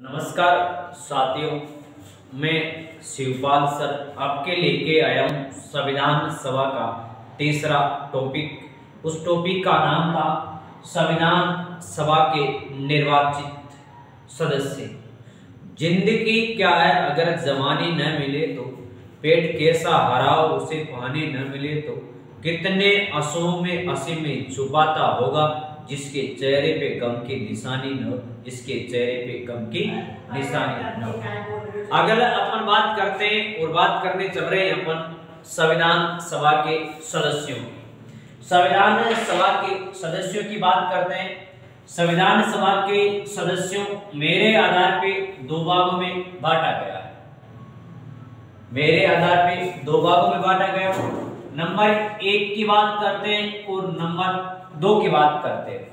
नमस्कार साथियों, मैं शिवपाल सर आपके लेके आया हूँ संविधान सभा का तीसरा टॉपिक। उस टॉपिक का नाम था संविधान सभा के निर्वाचित सदस्य। जिंदगी क्या है अगर जवानी न मिले तो, पेट कैसा हराओ उसे पानी न मिले तो, कितने आंसुओं में हंसी में छुपाता होगा जिसके चेहरे पे गम की निशानी न हो, जिसके चेहरे पे गम की निशानी न हो। अगर अपन बात करते हैं और बात करने चल रहे हैं अपन संविधान सभा के सदस्यों की। संविधान सभा के सदस्यों की बात करते हैं। संविधान सभा के सदस्यों मेरे आधार पे दो भागों में बांटा गया है। मेरे आधार पे दो भागों में बांटा गया। नंबर 1 की बात करते हैं और नंबर 2 की बात करते हैं।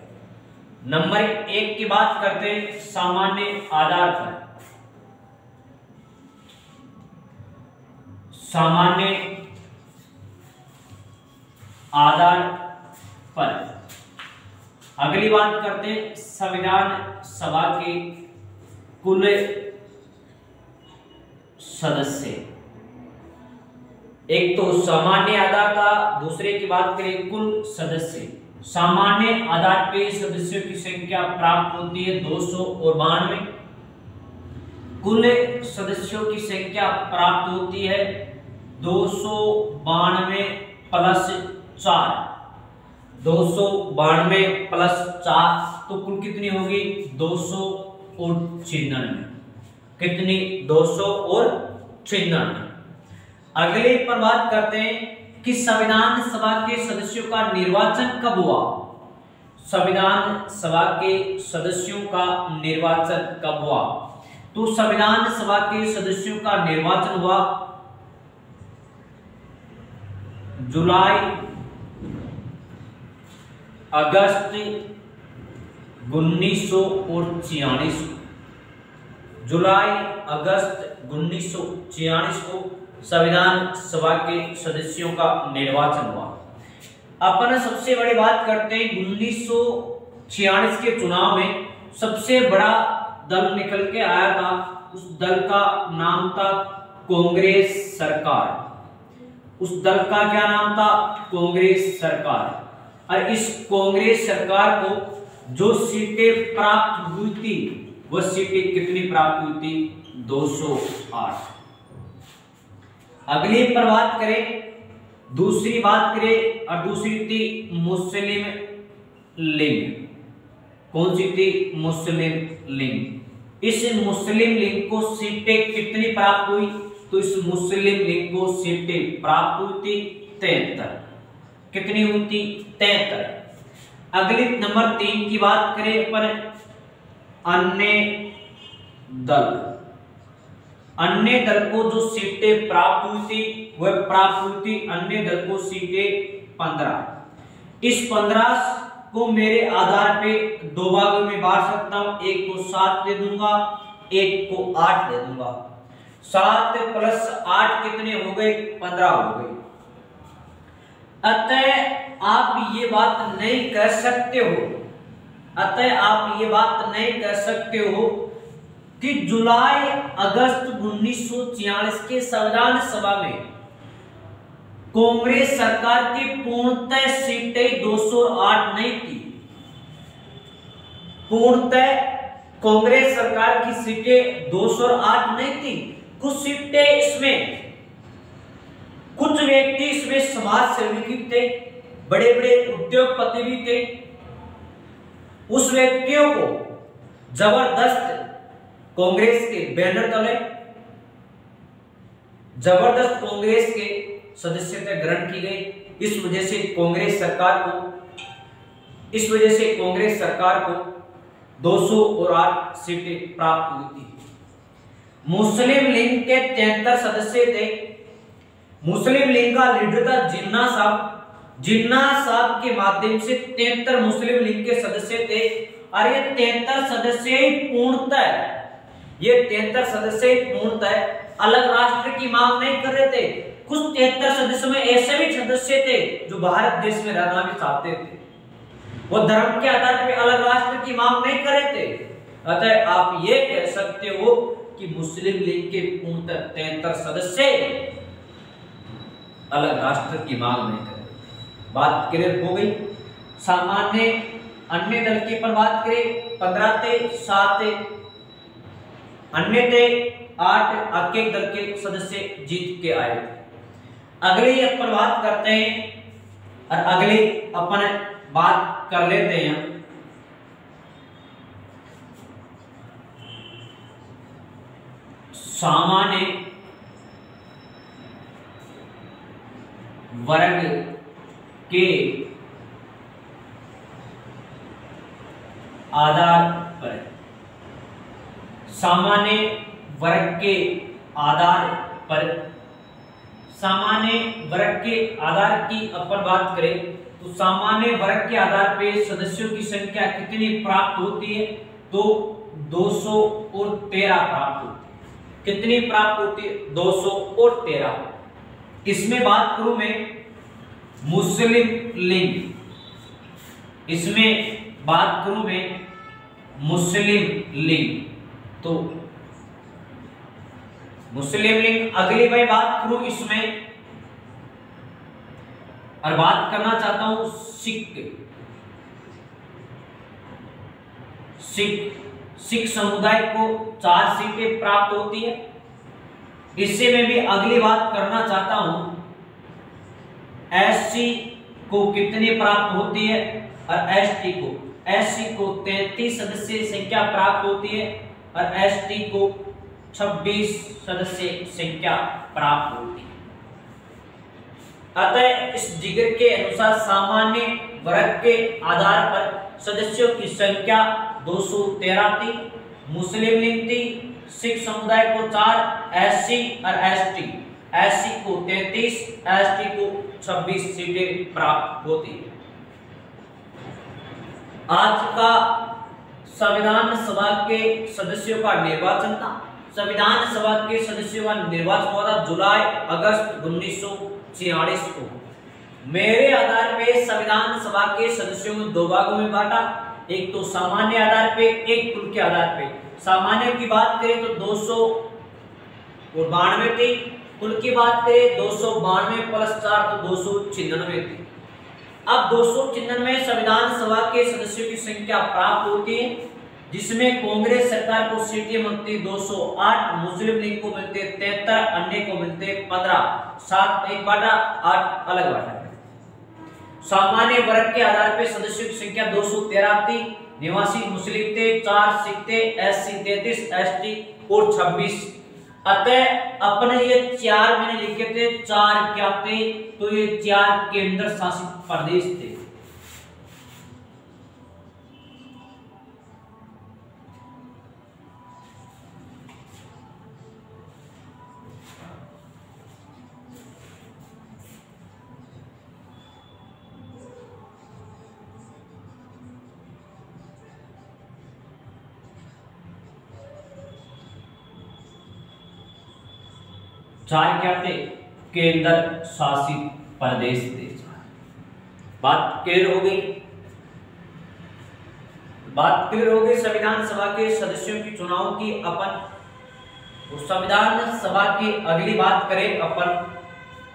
नंबर 1 की बात करते हैं सामान्य आधार पर। सामान्य आधार पर अगली बात करते हैं संविधान सभा के कुल सदस्य। एक तो सामान्य आधार था, दूसरे की बात करें कुल सदस्य। सामान्य आधार पे सदस्यों की संख्या प्राप्त होती है 292। कुल सदस्यों की संख्या प्राप्त होती है 292 प्लस 4। 292 प्लस 4 तो कुल कितनी होगी 299। कितनी 299। अगले पर बात करते हैं कि संविधान सभा के सदस्यों का निर्वाचन कब हुआ। संविधान सभा के सदस्यों का निर्वाचन कब हुआ? तो संविधान सभा के सदस्यों का निर्वाचन हुआ जुलाई अगस्त 1946। जुलाई अगस्त 1946 को संविधान सभा के सदस्यों का निर्वाचन हुआ। अपन सबसे बड़ी बात करते हैं 1946 के चुनाव में सबसे बड़ा दल निकल के आया था। उस दल का नाम था कांग्रेस सरकार। उस दल का क्या नाम था? कांग्रेस सरकार। और इस कांग्रेस सरकार को जो सीटें प्राप्त हुई थी वह सीटें कितनी प्राप्त हुई थी? 208। अगली पर बात करें, दूसरी बात करें और दूसरी थी मुस्लिम लीग। कौन सी थी? मुस्लिम लीग। इस मुस्लिम लीग को सीटें कितनी प्राप्त हुई? तो इस मुस्लिम लीग को सीटें प्राप्त हुई थी 73। कितनी हुई थी? 73। अगली नंबर 3 की बात करें पर अन्य दल। अन्य दल को जो सीटें प्राप्त हुई थी वह प्राप्त हुई थी अन्य दल को सीटें 15। इस 15 को मेरे आधार पे दो भागों में बांट सकता हूं। एक को 7 दे दूंगा, एक को 8 दे दूंगा। 7 प्लस 8 कितने हो गए? 15 हो गए। अतः आप ये बात नहीं कर सकते हो कि जुलाई अगस्त 1946 के संविधान सभा में कांग्रेस सरकार की पूर्णतः सीटें 208 नहीं थी। पूर्णतः कांग्रेस सरकार की सीटें 208 नहीं थी। कुछ सीटें इसमें, कुछ व्यक्ति इसमें समाज सेवी भी थे, बड़े बड़े उद्योगपति भी थे। उस व्यक्तियों को जबरदस्त कांग्रेस के बैनर तले जबरदस्त कांग्रेस के सदस्यता ग्रहण की गई। इस वजह से कांग्रेस सरकार को 208 सीटें प्राप्त हुई थी। मुस्लिम लीग के 73 सदस्य थे। मुस्लिम लीग का लीडर था जिन्ना साहब। जिन्ना साहब के माध्यम से 73 मुस्लिम लीग के सदस्य थे। और ये 73 सदस्य पूर्णतः अलग राष्ट्र की मांग नहीं कर रहे थे। कुछ 73 सदस्यों में ऐसे भी सदस्य थे जो भारत देश में रहना भी चाहते थे। वो धर्म के आधार पर अलग राष्ट्र की मांग नहीं कर रहे थे। अतः आप ये कह सकते हो कि मुस्लिम लीग के पूर्णतः 73 सदस्य अलग राष्ट्र की मांग नहीं करें। बात क्लियर हो गई। सामान्य अन्य दल के पर बात करें 15 थे, 7 अन्य थे, 8 अकेले दल के सदस्य जीत के आए थे। अगली अपन बात करते हैं और अगली अपन बात कर लेते हैं सामान्य वर्ग के आधार पर। सामान्य वर्ग के आधार पर, सामान्य वर्ग के आधार की अपन बात करें तो सामान्य वर्ग के आधार पे सदस्यों की संख्या कितनी प्राप्त होती है? तो 213 प्राप्त होती है। कितनी प्राप्त होती है? 213। इसमें बात करूं मैं मुस्लिम लीग, इसमें बात करूं मैं मुस्लिम लीग, तो मुस्लिम लीग अगली मैं बात करूं इसमें और बात करना चाहता हूं सिख समुदाय को 4 सीटें प्राप्त होती है। इससे मैं भी अगली बात करना चाहता हूं एससी को कितनी प्राप्त होती है और एससी को 33 सदस्य संख्या प्राप्त होती है और एसटी को 26 सदस्य संख्या प्राप्त होती है। अतः इस जिगर के अनुसार सामान्य वर्ग के आधार पर सदस्यों की संख्या 213 थी, मुस्लिम लीग थी, सिख समुदाय को 4, एससी और एससी को 33, एसटी को 26 सीटें प्राप्त होती है। आज का संविधान सभा के सदस्यों का निर्वाचन था। संविधान सभा के सदस्यों का निर्वाचन हुआ था जुलाई अगस्त 1946 को। मेरे आधार पे संविधान सभा के सदस्यों को 2 भागों में बांटा, एक तो सामान्य आधार पे, एक कुल के आधार पे। सामान्य की बात करें तो 292 थी, कुल की बात करें 292 + 4 तो 299 थी। अब 299 संविधान सभा के सदस्यों की संख्या प्राप्त होती है, जिसमें कांग्रेस सरकार को सीटें मिलती 208, मुस्लिम लीग को मिलते 73, अन्य को मिलते 15, 7 एक बाटा 8 अलग बाटा। सामान्य वर्ग के आधार पर सदस्यों की संख्या 213 थी, निवासी मुस्लिम थे, 4 सिख थे, एससी 33, एसटी और 26। अतः अपने ये 4 मैंने लिखे थे, 4 क्या थे? तो ये 4 केंद्र शासित प्रदेश थे। चार क्या थे? केंद्र शासित प्रदेश थे। बात क्लियर हो गई? बात क्लियर हो गई संविधान सभा के सदस्यों की चुनाव की। अपन उस संविधान सभा की अगली बात करें अपन,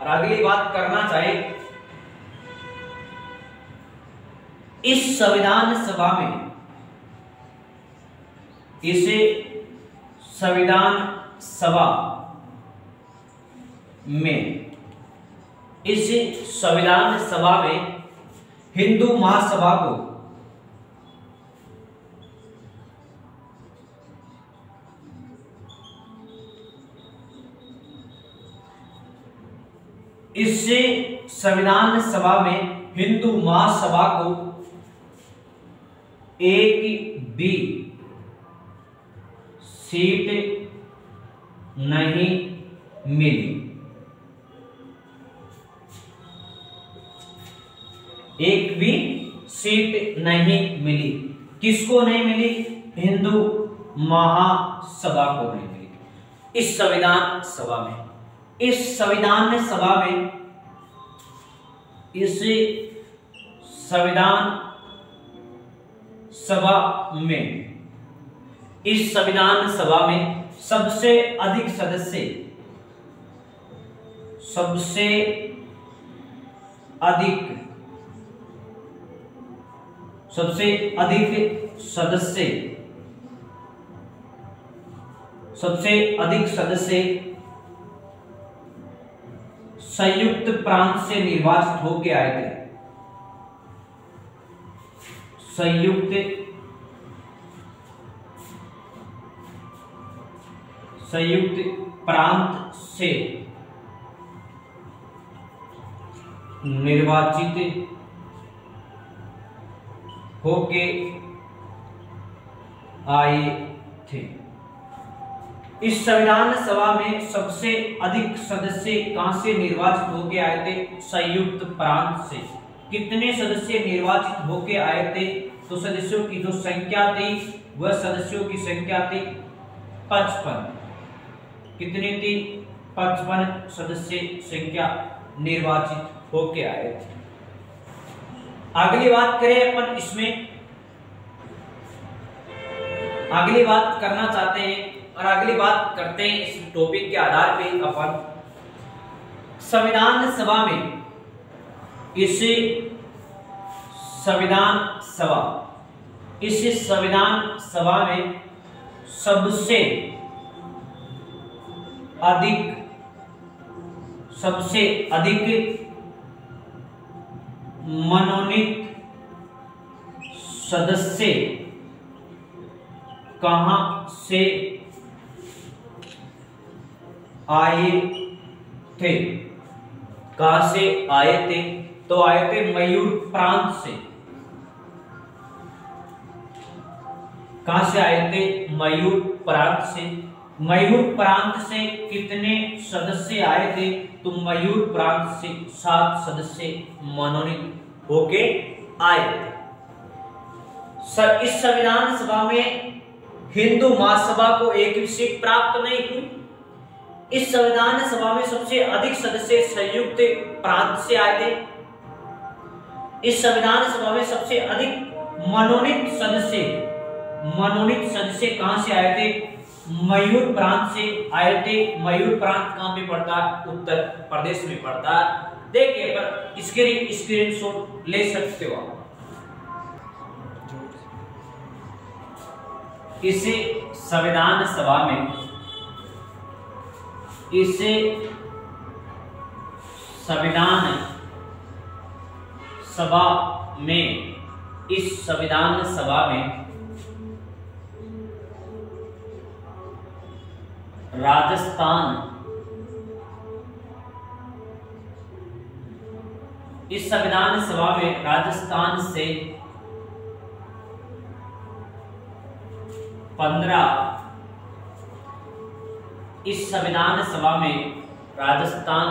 और अगली बात करना चाहे इस संविधान सभा में, इसे संविधान सभा में, इस संविधान सभा में हिंदू महासभा को हिंदू महासभा को एक भी सीट नहीं मिली। एक भी सीट नहीं मिली। किसको नहीं मिली? हिंदू महासभा को नहीं मिली। इस संविधान सभा में, इस संविधान सभा में, इस संविधान सभा में इस संविधान सभा में सबसे अधिक सदस्य सबसे अधिक सदस्य संयुक्त प्रांत से निर्वाचित होकर आए थे। संयुक्त प्रांत से निर्वाचित होके आए थे। इस संविधान सभा में सबसे अधिक सदस्य कहां से निर्वाचित होके आए थे? संयुक्त प्रांत से। कितने सदस्य निर्वाचित होके आए थे? तो सदस्यों की जो संख्या थी वह सदस्यों की संख्या थी 55। कितनी थी? 55 सदस्य संख्या निर्वाचित होके आए थे। अगली बात करें अपन इसमें, अगली बात करना चाहते हैं और अगली बात करते हैं इस टॉपिक के आधार पे अपन संविधान सभा में, इस संविधान सभा में सबसे अधिक मनोनीत सदस्य कहां से आए थे? कहां से आए थे? तो आए थे मयूर प्रांत से। कहां से आए थे? मयूर प्रांत से। मयूर प्रांत से कितने सदस्य आए थे? तो मयूर प्रांत से 7 सदस्य मनोनीत होके आए थे। इस संविधान सभा में हिंदू महासभा को एक भी सीट प्राप्त नहीं हुई। इस संविधान सभा में सबसे अधिक सदस्य संयुक्त प्रांत से आए थे। इस संविधान सभा में सबसे अधिक मनोनीत सदस्य कहां से आए थे? मयूर प्रांत से आए थे। मयूर प्रांत कहां पे पड़ता है? उत्तर प्रदेश में पड़ता है। देखिए पर स्क्रीनशॉट ले सकते हो आप। इसे संविधान सभा में इस संविधान सभा में राजस्थान से 15 इस संविधान सभा में राजस्थान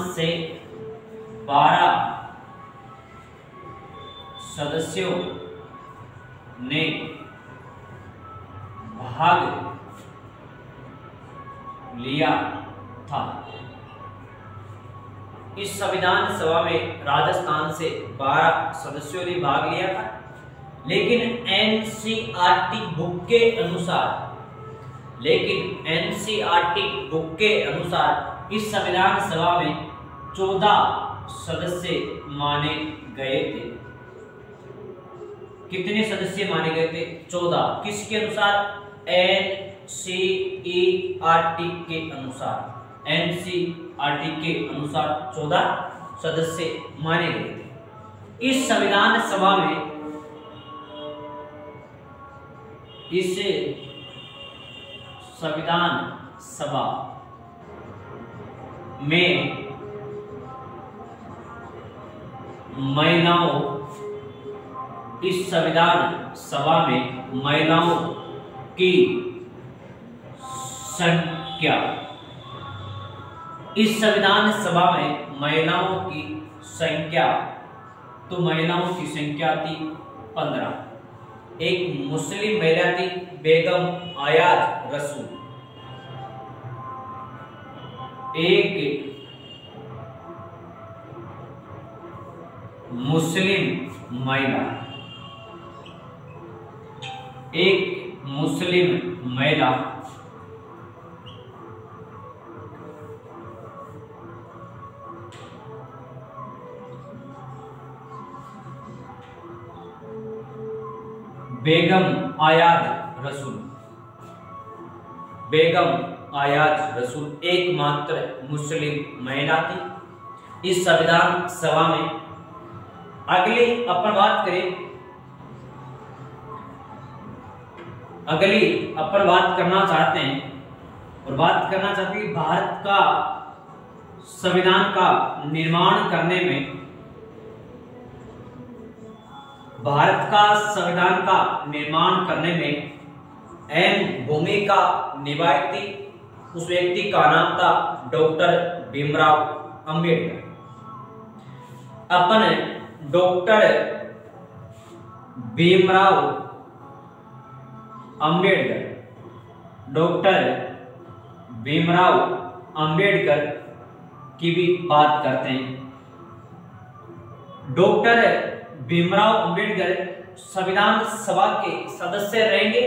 से 12 सदस्यों ने भाग लिया था। इस संविधान सभा में राजस्थान से 12 सदस्यों ने भाग लिया था, लेकिन एनसीईआरटी बुक के अनुसार इस संविधान सभा में 14 सदस्य माने गए थे। कितने सदस्य माने गए थे? 14। किसके अनुसार? एनसीईआरटी के अनुसार। एनसीईआरटी के अनुसार 14 सदस्य माने गए थे। इस संविधान सभा में महिलाओं की संख्या तो महिलाओं की संख्या थी 15। एक मुस्लिम महिला थी बेगम आयाज रसूल। एक मुस्लिम महिला एक मुस्लिम महिला बेगम आयाज रसूल, बेगम आयाज रसूल एकमात्र मुस्लिम महिला थी इस संविधान सभा में। अगली अपन बात करें, अगली अपन बात करना चाहते हैं और बात करना चाहते हैं भारत का संविधान का निर्माण करने में, भारत का संविधान का निर्माण करने में अहम भूमिका निभाई थी। उस व्यक्ति का नाम था डॉक्टर भीमराव अंबेडकर। अपन डॉक्टर भीमराव अंबेडकर, डॉक्टर भीमराव अंबेडकर की भी बात करते हैं। डॉक्टर भीमराव अंबेडकर संविधान सभा के सदस्य रहेंगे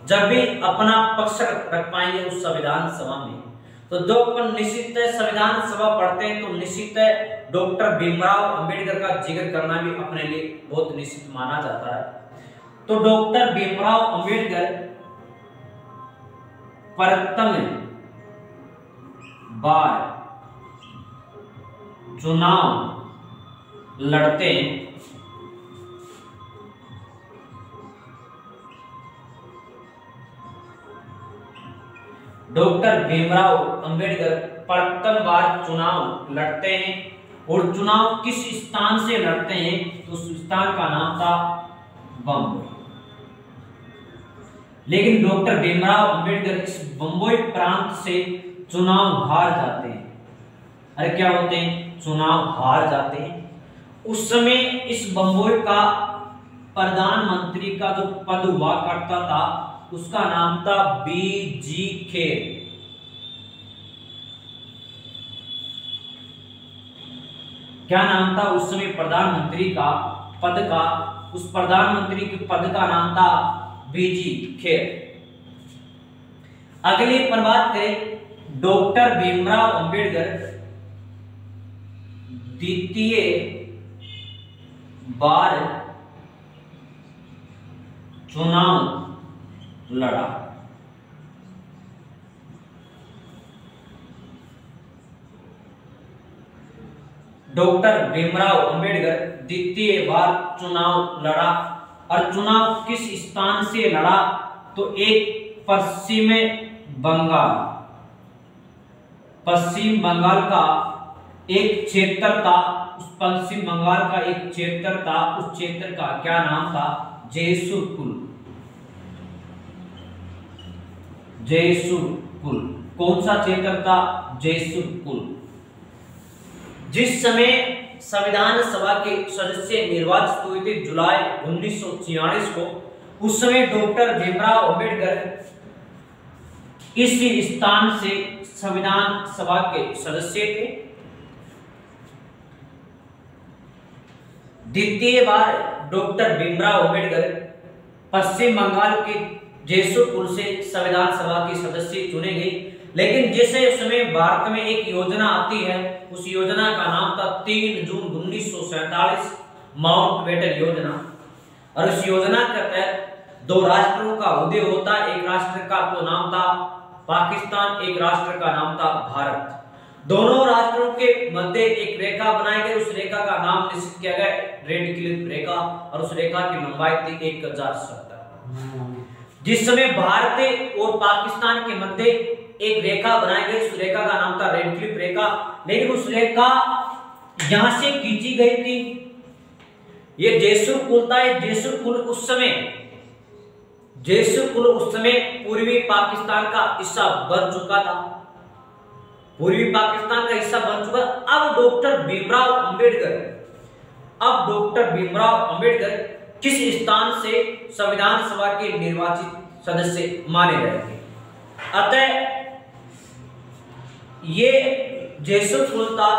जब भी अपना पक्ष रख पाएंगे उस संविधान सभा में। तो जो अपन निश्चित संविधान सभा पढ़ते हैं तो निश्चित डॉक्टर भीमराव अंबेडकर का जिक्र करना भी अपने लिए बहुत निश्चित माना जाता है। तो डॉक्टर भीमराव अंबेडकर प्रथम बार चुनाव लड़ते हैं। डॉक्टर भीमराव अंबेडकर प्रथम बार चुनाव लड़ते हैं और चुनाव किस स्थान से लड़ते हैं तो उस स्थान का नाम था बम्बई। लेकिन डॉक्टर भीमराव अंबेडकर इस बम्बई प्रांत से चुनाव हार जाते हैं। अरे क्या होते हैं? चुनाव हार जाते हैं। उस समय इस बम्बई का प्रधानमंत्री का जो पद हुआ करता था उसका नाम था बीजी खेर। क्या नाम था उस समय प्रधानमंत्री का पद का? उस प्रधानमंत्री के पद का नाम था बीजी खेर। अगली पर बात करें, डॉक्टर भीमराव अंबेडकर द्वितीय बार चुनाव लड़ा। डॉक्टर भीमराव अंबेडकर द्वितीय बार चुनाव लड़ा और चुनाव किस स्थान से लड़ा तो एक पश्चिम बंगाल, पश्चिम बंगाल का एक क्षेत्र था। उस पश्चिम बंगाल का एक क्षेत्र था, उस क्षेत्र का क्या नाम था? जयसुरकुल। जयसुरकुल कौन सा क्षेत्र था? जयसुरकुल। जिस समय संविधान सभा के सदस्य निर्वाचित हुए थे जुलाई 1946 को, उस समय डॉक्टर भीमराव अंबेडकर इस स्थान से संविधान सभा के सदस्य थे। द्वितीय बार डॉक्टर भीमराव अंबेडकर पश्चिम बंगाल के जयसुरकुल से संविधान सभा के सदस्य चुने गए। लेकिन जैसे उस समय भारत में एक योजना आती है, उस योजना का नाम था 3 जून 1947 माउंटबेटन योजना। और उस योजना के तहत 2 राष्ट्रों का उदय होता। एक राष्ट्र का तो नाम था पाकिस्तान, एक राष्ट्र का नाम था भारत। दोनों राष्ट्रों के मध्य एक रेखा बनाई गई। उस रेखा का नाम निश्चित किया गया रेड क्लिफ रेखा और उस रेखा की लंबाई थी 1070। जिस समय भारत और पाकिस्तान के मध्य एक रेखा बनाई गई, उस रेखा का नाम था रेड क्लिफ रेखा। लेकिन उस रेखा यहां से खींची गई थी। ये जयसुरकुल था। जयसुरकुल उस समय पूर्वी पाकिस्तान का हिस्सा बन चुका था। पूर्वी पाकिस्तान का हिस्सा बन चुका। अब डॉक्टर भीमराव अंबेडकर किस स्थान से संविधान सभा के निर्वाचित सदस्य माने गए थे? अतः ये जयसुरकुल था,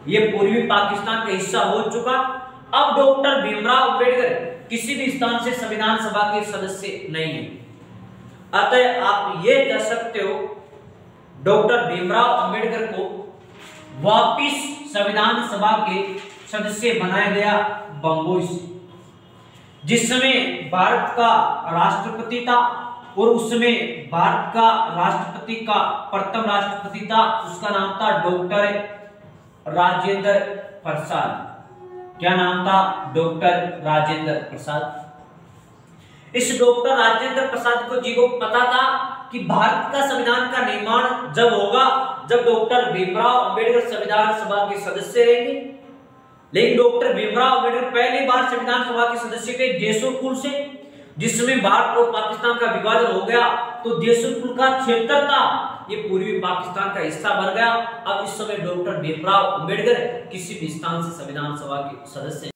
ये पूर्वी पाकिस्तान का हिस्सा हो चुका अब डॉक्टर भीमराव अंबेडकर किसी भी स्थान से संविधान सभा के सदस्य नहीं है, अतः आप ये कह सकते हो डॉक्टर भीमराव अंबेडकर को वापिस संविधान सभा के सदस्य बनाया गया बंबई से। जिस समय भारत का राष्ट्रपति था और उस समय भारत का राष्ट्रपति का प्रथम राष्ट्रपति था, उसका नाम था डॉक्टर राजेंद्र प्रसाद। क्या नाम था? डॉक्टर राजेंद्र प्रसाद। इस डॉक्टर राजेंद्र प्रसाद जी को पता था कि भारत का संविधान का निर्माण जब होगा जब डॉक्टर भीमराव अंबेडकर संविधान सभा के सदस्य रहेंगे। लेकिन डॉक्टर भीमराव अंबेडकर पहली बार संविधान सभा के सदस्य थे जयसुर से, जिसमें भारत और पाकिस्तान का विभाजन हो गया तो जयसुर का क्षेत्र था ये पूर्वी पाकिस्तान का हिस्सा बन गया। अब इस समय डॉक्टर भीमराव अंबेडकर किसी भी स्थान से संविधान सभा के सदस्य